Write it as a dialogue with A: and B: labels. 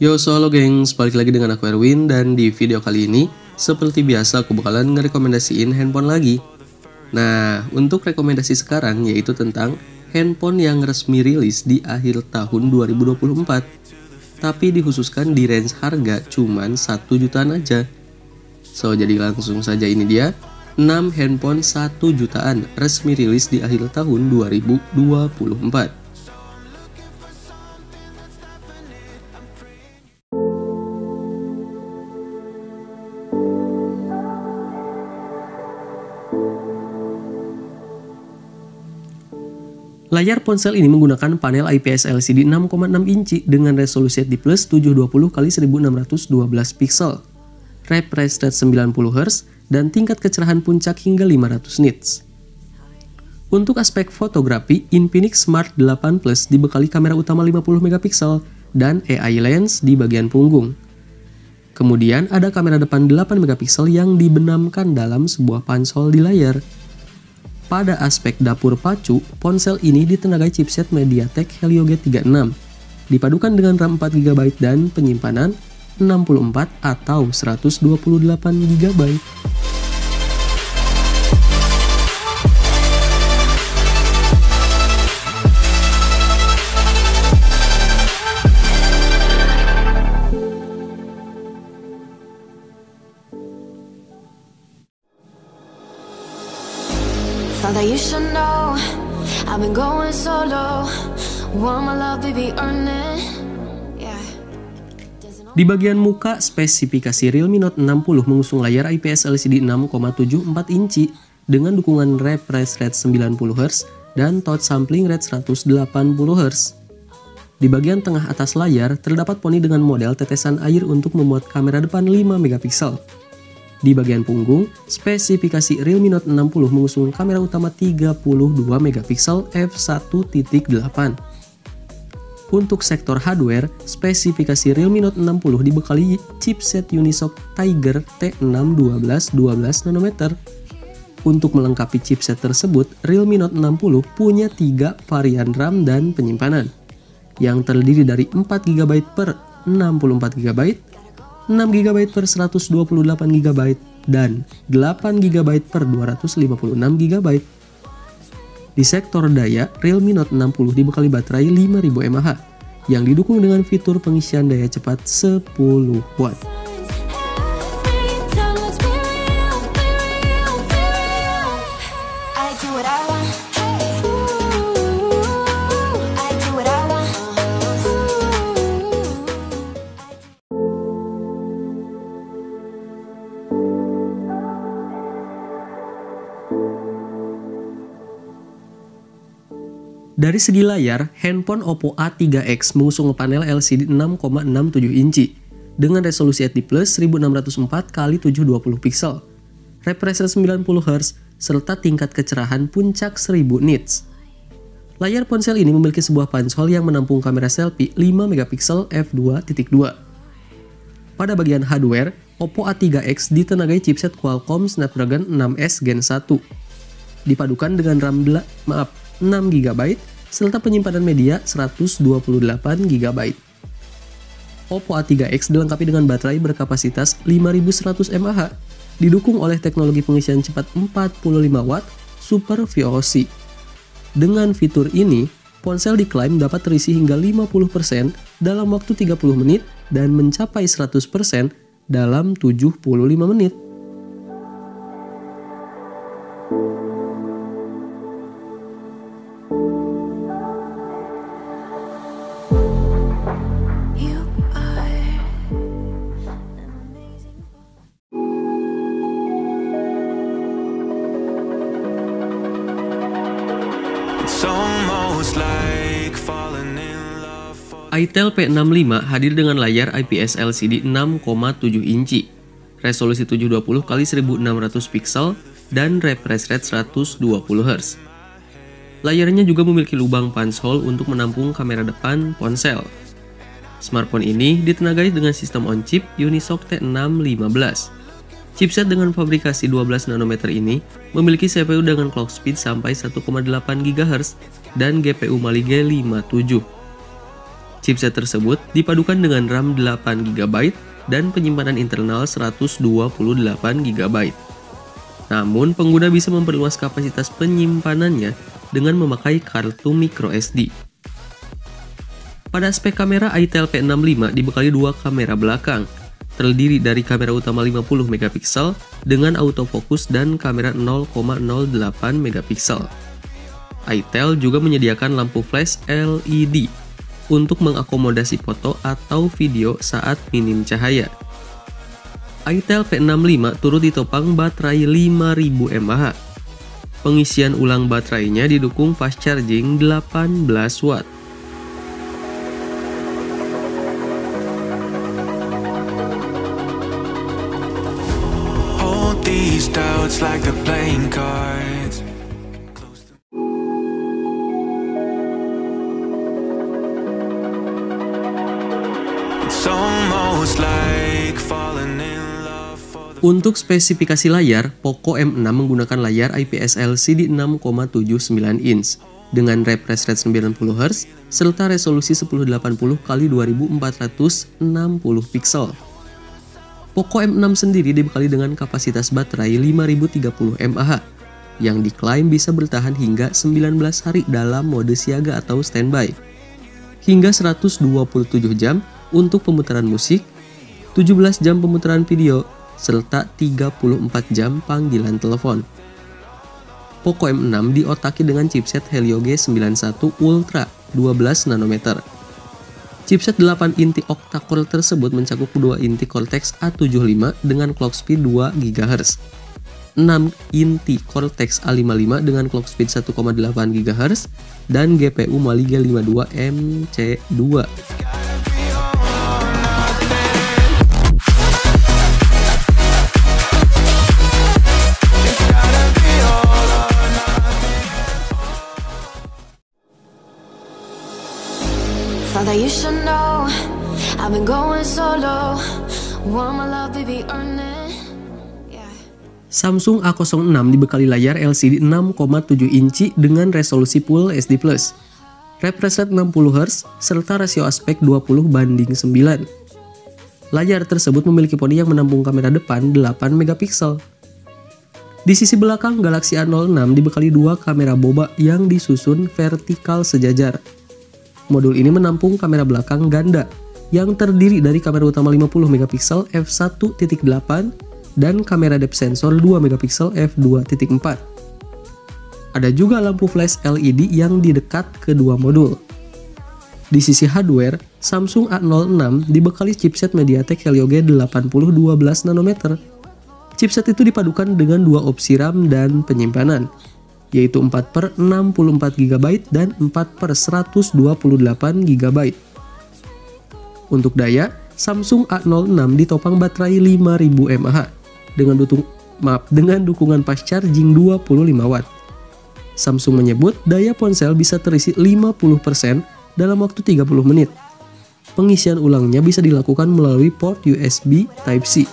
A: Yo, so halo gengs, balik lagi dengan aku Erwin, dan di video kali ini, seperti biasa aku bakalan ngerekomendasiin handphone lagi. Nah, untuk rekomendasi sekarang yaitu tentang handphone yang resmi rilis di akhir tahun 2024. Tapi dikhususkan di range harga cuman 1 jutaan aja. So, jadi langsung saja ini dia 6 handphone 1 jutaan resmi rilis di akhir tahun 2024. Layar ponsel ini menggunakan panel IPS LCD 6,6 inci dengan resolusi HD+ 720x1612 pixel, refresh rate 90Hz, dan tingkat kecerahan puncak hingga 500 nits. Untuk aspek fotografi, Infinix Smart 8 Plus dibekali kamera utama 50 megapiksel dan AI lens di bagian punggung. Kemudian ada kamera depan 8 megapiksel yang dibenamkan dalam sebuah pansol di layar. Pada aspek dapur pacu, ponsel ini ditenagai chipset MediaTek Helio G36, dipadukan dengan RAM 4GB dan penyimpanan 64 atau 128GB.
B: Thought that you should know I've been going solo. Want my love, baby, earn it. Yeah.
A: Di bagian muka, spesifikasi Realme Note 60 mengusung layar IPS LCD 6,74 inci dengan dukungan refresh rate 90Hz dan touch sampling rate 180Hz. Di bagian tengah atas layar terdapat poni dengan model tetesan air untuk memuat kamera depan 5 megapiksel. Di bagian punggung, spesifikasi Realme Note 60 mengusung kamera utama 32 megapiksel f1.8. Untuk sektor hardware, spesifikasi Realme Note 60 dibekali chipset Unisoc Tiger T6 12 nanometer. Untuk melengkapi chipset tersebut, Realme Note 60 punya 3 varian RAM dan penyimpanan, yang terdiri dari 4GB per 64GB, 6GB per 128GB, dan 8GB per 256GB. Di sektor daya, Realme Note 60 dibekali baterai 5000 mAh yang didukung dengan fitur pengisian daya cepat 10W. Dari segi layar, handphone Oppo A3X mengusung panel LCD 6,67 inci dengan resolusi HD+ 1604x720 pixel, refresh rate 90Hz, serta tingkat kecerahan puncak 1000 nits. Layar ponsel ini memiliki sebuah pansol yang menampung kamera selfie 5 megapiksel f2.2. Pada bagian hardware, Oppo A3X ditenagai chipset Qualcomm Snapdragon 6S Gen 1, dipadukan dengan RAM 6GB serta penyimpanan media 128GB. Oppo A3X dilengkapi dengan baterai berkapasitas 5100 mAh, didukung oleh teknologi pengisian cepat 45W Super VOC. Dengan fitur ini, ponsel diklaim dapat terisi hingga 50% dalam waktu 30 menit dan mencapai 100% dalam 75 menit. Itel P65 hadir dengan layar IPS LCD 6,7 inci, resolusi 720x1600 pixel, dan refresh rate 120Hz. Layarnya juga memiliki lubang punch hole untuk menampung kamera depan ponsel. Smartphone ini ditenagai dengan sistem on-chip Unisoc T615. Chipset dengan fabrikasi 12 nanometer ini memiliki CPU dengan clock speed sampai 1,8 GHz dan GPU Mali G57. Chipset tersebut dipadukan dengan RAM 8GB dan penyimpanan internal 128GB. Namun, pengguna bisa memperluas kapasitas penyimpanannya dengan memakai kartu microSD. Pada aspek kamera, Itel P65 dibekali dua kamera belakang, terdiri dari kamera utama 50MP dengan autofocus dan kamera 0,08MP. Itel juga menyediakan lampu flash LED untuk mengakomodasi foto atau video saat minim cahaya. Itel P65 turut ditopang baterai 5000 mAh. Pengisian ulang baterainya didukung fast charging 18 watt.
C: These doubts like they're playing cards. It's almost like falling in love for the...
A: Untuk spesifikasi layar, Poco M6 menggunakan layar IPS LCD 6,79 inch dengan refresh rate 90Hz serta resolusi 1080x2460 pixel. Poco M6 sendiri dibekali dengan kapasitas baterai 5030 mAh yang diklaim bisa bertahan hingga 19 hari dalam mode siaga atau standby, hingga 127 jam untuk pemutaran musik, 17 jam pemutaran video, serta 34 jam panggilan telepon. Poco M6 diotaki dengan chipset Helio G91 Ultra 12 nanometer. Chipset 8 inti octa-core tersebut mencakup 2 inti Cortex A75 dengan clock speed 2 GHz, 6 inti Cortex A55 dengan clock speed 1,8 GHz, dan GPU Mali G52 MC2.
B: Father, you should know I've been going solo. Want my love, baby, earn it. Yeah.
A: Samsung A06 dibekali layar LCD 6,7 inci dengan resolusi Full HD+, refresh rate 60Hz, serta rasio aspek 20:9. Layar tersebut memiliki poni yang menampung kamera depan 8MP. Di sisi belakang, Galaxy A06 dibekali dua kamera boba yang disusun vertikal sejajar. Modul ini menampung kamera belakang ganda yang terdiri dari kamera utama 50MP f1.8 dan kamera depth sensor 2MP f2.4. Ada juga lampu flash LED yang di dekat kedua modul. Di sisi hardware, Samsung A06 dibekali chipset MediaTek Helio G80 12 nanometer. Chipset itu dipadukan dengan dua opsi RAM dan penyimpanan, yaitu 4/64GB dan 4/128GB. Untuk daya, Samsung A06 ditopang baterai 5000 mAh dengan dukungan fast charging 25 watt. Samsung menyebut daya ponsel bisa terisi 50% dalam waktu 30 menit. Pengisian ulangnya bisa dilakukan melalui port USB Type-C.